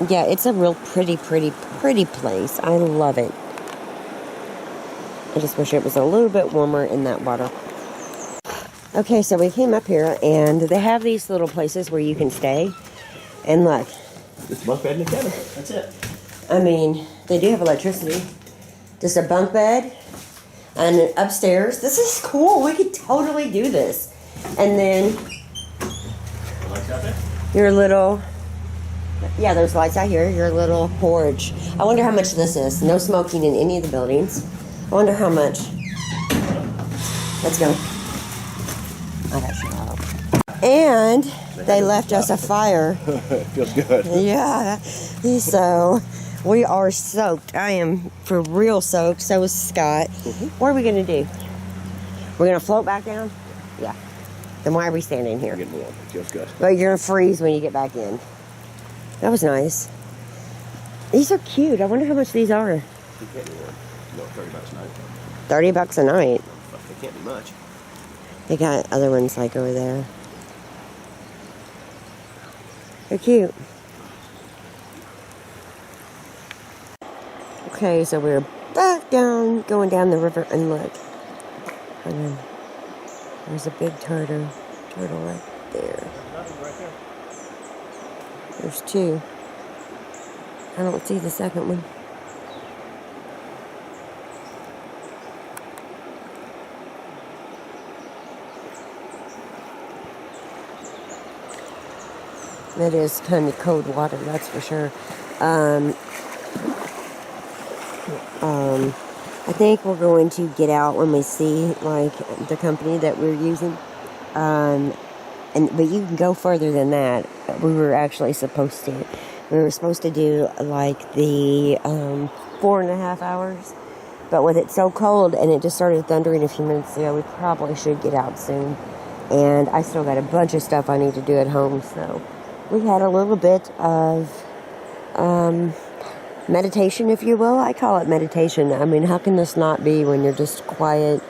yeah, it's a real pretty place. I love it. I just wish it was a little bit warmer in that water. Okay, so we came up here, and they have these little places where you can stay. And look. Just bunk bed in the cabin. That's it. They do have electricity. Just a bunk bed. And upstairs. This is cool. We could totally do this. And then The lights out there? your little... Yeah, there's lights out here. Your little porch. I wonder how much this is. No smoking in any of the buildings. I wonder how much. Let's go. I got shut up. And they left us a fire. Feels good. Yeah. So we are soaked. I am for real soaked. So is Scott. What are we going to do? We're going to float back down? Yeah. Then why are we standing here? Getting warm. Feels good. But you're going to freeze when you get back in. That was nice. These are cute. I wonder how much these are. You can't be warm. No, $30 a night. $30 a night. They can't be much. They got other ones like over there. They're cute. Okay, so we're back down, going down the river, and look. And then there's a big turtle right there. There's two. I don't see the second one. It is kind of cold water, that's for sure. I think we're going to get out when we see like the company that we're using. But you can go further than that. We were actually supposed to. We were supposed to do like the 4.5 hours. But with it so cold and it just started thundering a few minutes ago, we probably should get out soon. And I still got a bunch of stuff I need to do at home. So we had a little bit of meditation, if you will. I call it meditation. How can this not be when you're just quiet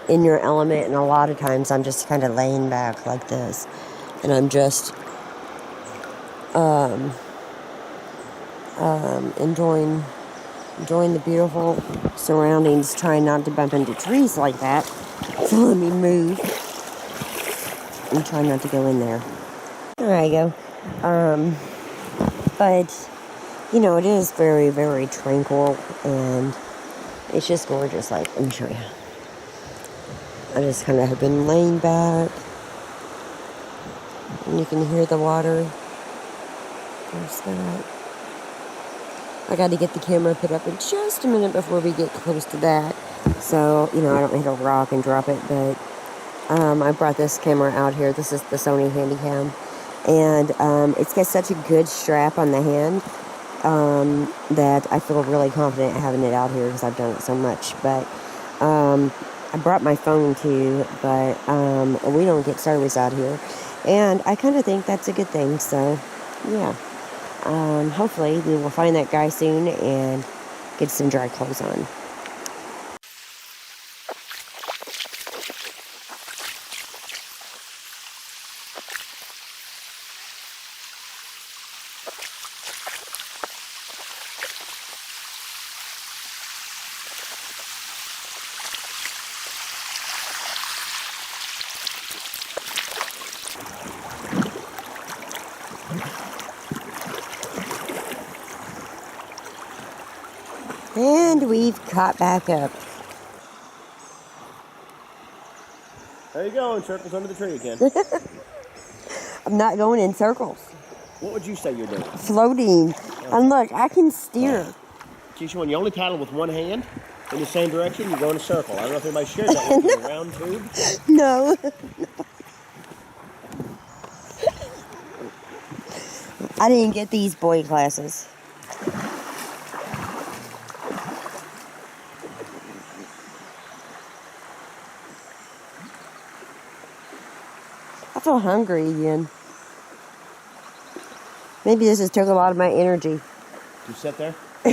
in your element? And a lot of times I'm just kind of laying back like this. And I'm just enjoying the beautiful surroundings, trying not to bump into trees like that. So let me move and try not to go in there. There I go. But, it is very, very tranquil, and it's just gorgeous. Like, let me show you. I just kind of have been laying back, and you can hear the water. There's that. I got to get the camera put up in just a minute before we get close to that. So, I don't hit a rock and drop it, but I brought this camera out here. This is the Sony Handycam. And it's got such a good strap on the hand that I feel really confident having it out here because I've done it so much. But I brought my phone too, but we don't get service out here. And I kind of think that's a good thing. So, yeah. Hopefully we will find that guy soon and get some dry clothes on. And we've caught back up. There you go, in circles under the tree again. I'm not going in circles. What would you say you're doing? Floating. And look, I can steer. Kisha, when you only paddle with one hand in the same direction, you go in a circle. I don't know if anybody shared that with you, a round tube. No. I didn't get these boy classes. I feel hungry again. Maybe this has took a lot of my energy. You sit there. Go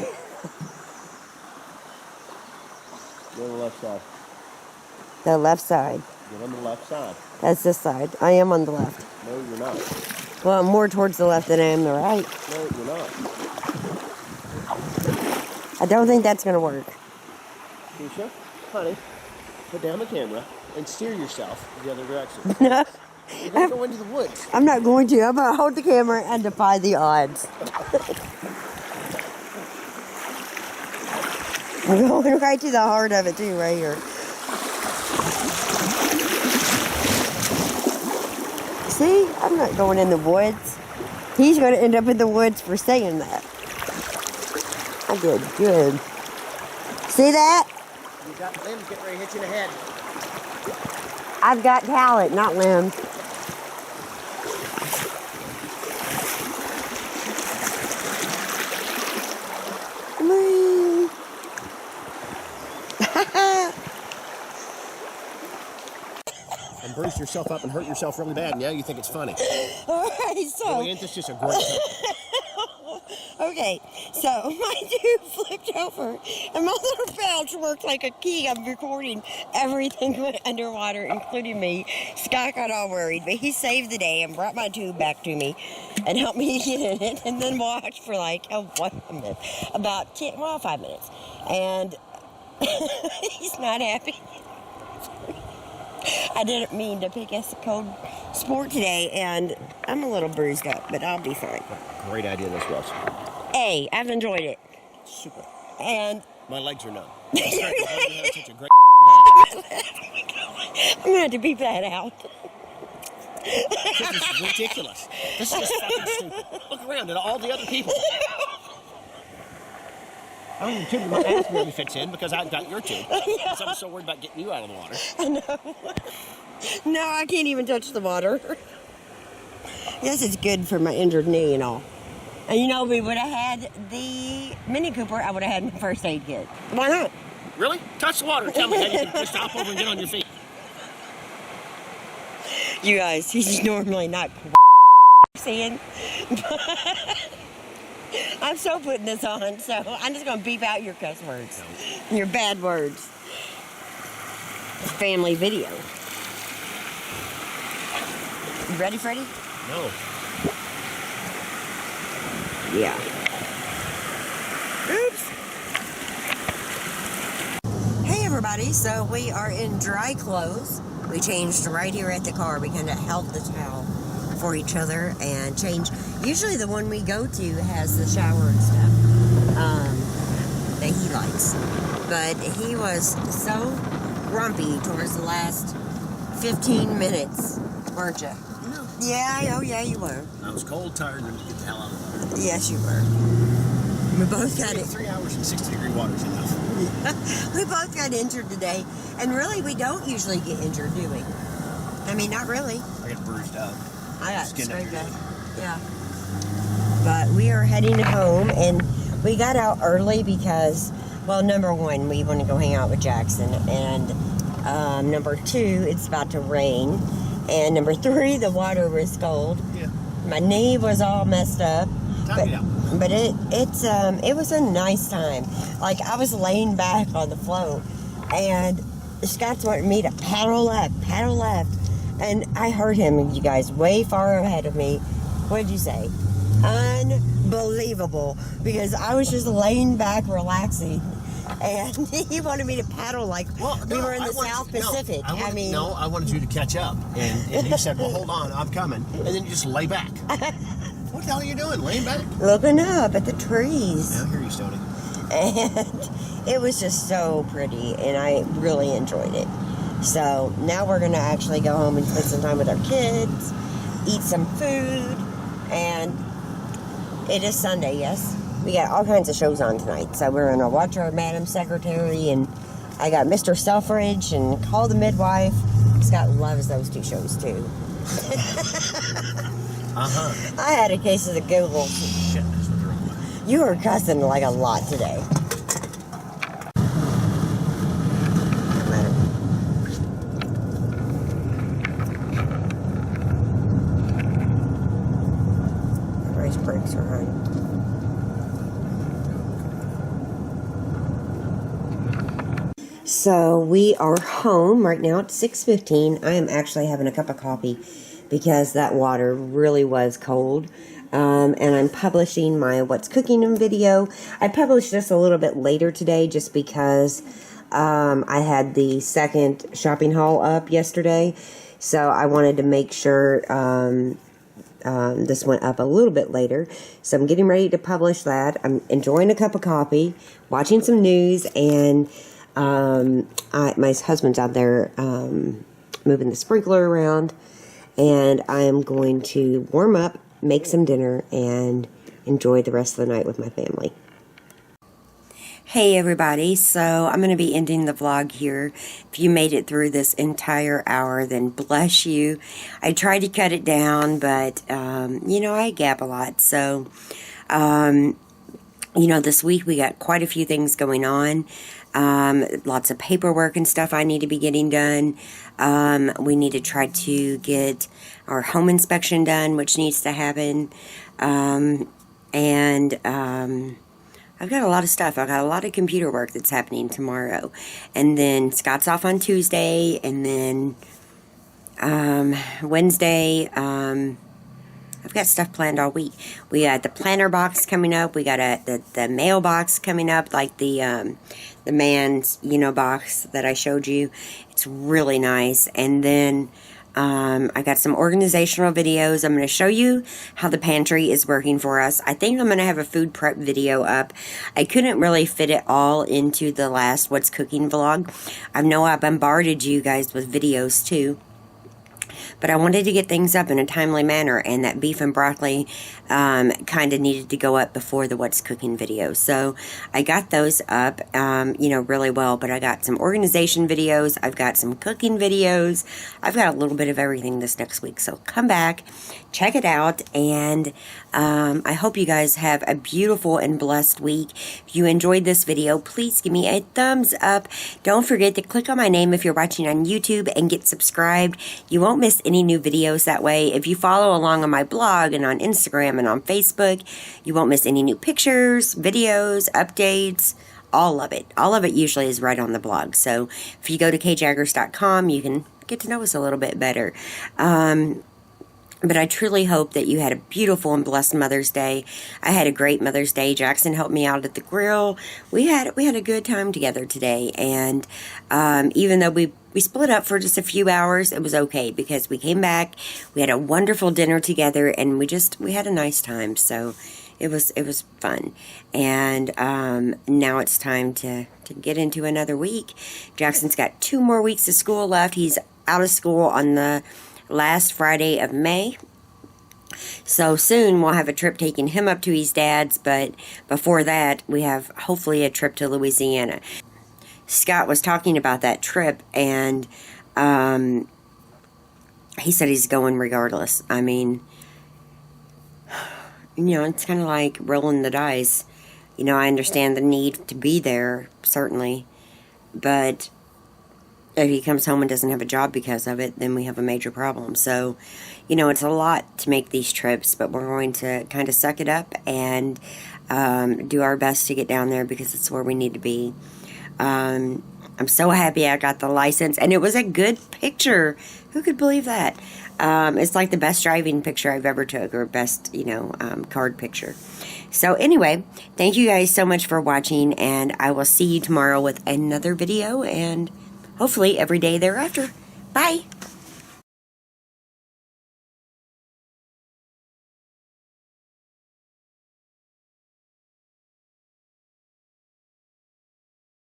on the left side. The left side. Get on the left side. That's this side. I am on the left. No, you're not. Well, I'm more towards the left than I am the right. No, you're not. I don't think that's going to work. Kisha, honey, put down the camera and steer yourself the other direction. No. You're going to go into the woods. I'm not going to. I'm going to hold the camera and defy the odds. I'm going right to the heart of it, too, right here. See? I'm not going in the woods. He's going to end up in the woods for saying that. I did good. See that? You got limbs getting ready to hit you in the head. I've got talent, not limbs. Whee. And bruise yourself up and hurt yourself really bad, and now you think it's funny. All right, so... Really, ain't this just a great time? Okay, so my dude flipped over, and my little pouch worked like a key. I'm recording everything went underwater, including me. Scott got all worried, but he saved the day and brought my tube back to me and helped me get in it, and then watched for like, about 5 minutes. And he's not happy. I didn't mean to pick a cold sport today, and I'm a little bruised up, but I'll be fine. Great idea this was. Hey, I've enjoyed it. Super. And My legs are numb. Such a great I'm going to have to beep that out. This is ridiculous. This is just fucking stupid. Look around at all the other people. I don't even tube my ass really fits in because I got your tube. Because I'm so worried about getting you out of the water. I know. No, I can't even touch the water. Yes, it's good for my injured knee and all. And you know, we would have had the Mini Cooper, I would have had my first aid kit. Why not? Really? Touch the water and tell me how you can just hop over and get on your feet. You guys, he's normally not saying. I'm so putting this on, so I'm just going to beep out your cuss words. No. Your bad words. Family video. You ready, Freddie? No. Yeah. Oops. Hey, everybody. So we are in dry clothes. We changed right here at the car. We kind of held the towel for each other and changed. Usually the one we go to has the shower and stuff that he likes. But he was so grumpy towards the last 15 minutes, weren't you? No. Yeah, oh yeah, you were. I was cold, tired, and ready to get the hell out of the water. Yes, you were. We both got it. 3 hours and 60-degree water is enough. We both got injured today. And really, we don't usually get injured, do we? I mean, not really. I got bruised up. I got Skinned up scraped your up. knee. Yeah. But we are heading home, and we got out early because, well, number one, we want to go hang out with Jackson, and number two, it's about to rain, and number three, the water was cold. Yeah. My knee was all messed up. But it was a nice time. Like, I was laying back on the float, and Scott's wanting me to paddle left, and I heard him, you guys, way far ahead of me. What did you say? Unbelievable, because I was just laying back, relaxing, and he wanted me to paddle like we were in the South Pacific. I wanted you to catch up, and you said, well, hold on, I'm coming, and then you just lay back. What the hell are you doing, laying back? Looking up at the trees. Yeah, I hear you, Stoney. And it was just so pretty, and I really enjoyed it. So now we're going to actually go home and spend some time with our kids, eat some food, and it is Sunday, yes? We got all kinds of shows on tonight. So we're going to watch our Madam Secretary, and I got Mr. Selfridge and Call the Midwife. Scott loves those two shows, too. I had a case of the Google. Shit, that's what they're on. You were cussing like a lot today. Everybody's brakes are on. So we are home right now. It's 6:15. I am actually having a cup of coffee because that water really was cold. And I'm publishing my What's Cooking in video. I published this a little bit later today just because I had the second shopping haul up yesterday. So I wanted to make sure this went up a little bit later. So I'm getting ready to publish that. I'm enjoying a cup of coffee, watching some news, and my husband's out there moving the sprinkler around, and I am going to warm up, make some dinner, and enjoy the rest of the night with my family. Hey everybody, so I'm going to be ending the vlog here. If you made it through this entire hour, then bless you. I tried to cut it down, but you know, I gap a lot, so you know, this week we got quite a few things going on. Lots of paperwork and stuff I need to be getting done. We need to try to get our home inspection done, which needs to happen. I've got a lot of stuff. I've got a lot of computer work that's happening tomorrow. And then Scott's off on Tuesday. And then Wednesday, I've got stuff planned all week. We got the planner box coming up. We got the mail box coming up, like the man's, you know, box that I showed you. It's really nice. And then I got some organizational videos. I'm going to show you how the pantry is working for us. I think I'm going to have a food prep video up. I couldn't really fit it all into the last What's Cooking vlog. I know I bombarded you guys with videos too. But I wanted to get things up in a timely manner, and that beef and broccoli kind of needed to go up before the What's Cooking video. So I got those up, you know, really well. But I got some organization videos. I've got some cooking videos. I've got a little bit of everything this next week. So come back, check it out, and I hope you guys have a beautiful and blessed week. If you enjoyed this video, please give me a thumbs up. Don't forget to click on my name if you're watching on YouTube and get subscribed. You won't miss any new videos that way. If you follow along on my blog and on Instagram and on Facebook, you won't miss any new pictures, videos, updates, all of it. All of it usually is right on the blog. So if you go to kjaggers.com, you can get to know us a little bit better. But I truly hope that you had a beautiful and blessed Mother's Day. I had a great Mother's Day. Jackson helped me out at the grill. We had a good time together today. And even though we split up for just a few hours, it was okay because we came back. We had a wonderful dinner together, and we had a nice time. So it was fun. And now it's time to get into another week. Jackson's got 2 more weeks of school left. He's out of school on the last Friday of May. So soon we'll have a trip taking him up to his dad's, but before that we have hopefully a trip to Louisiana. Scott was talking about that trip, and he said he's going regardless. I mean, you know, it's kind of like rolling the dice. You know, I understand the need to be there, certainly, but if he comes home and doesn't have a job because of it, then we have a major problem. So, you know, it's a lot to make these trips, but we're going to kind of suck it up and do our best to get down there because it's where we need to be. I'm so happy I got the license, and it was a good picture. Who could believe that? It's like the best driving picture I've ever took, or best, you know, card picture. So anyway, thank you guys so much for watching, and I will see you tomorrow with another video, and hopefully every day thereafter. Bye!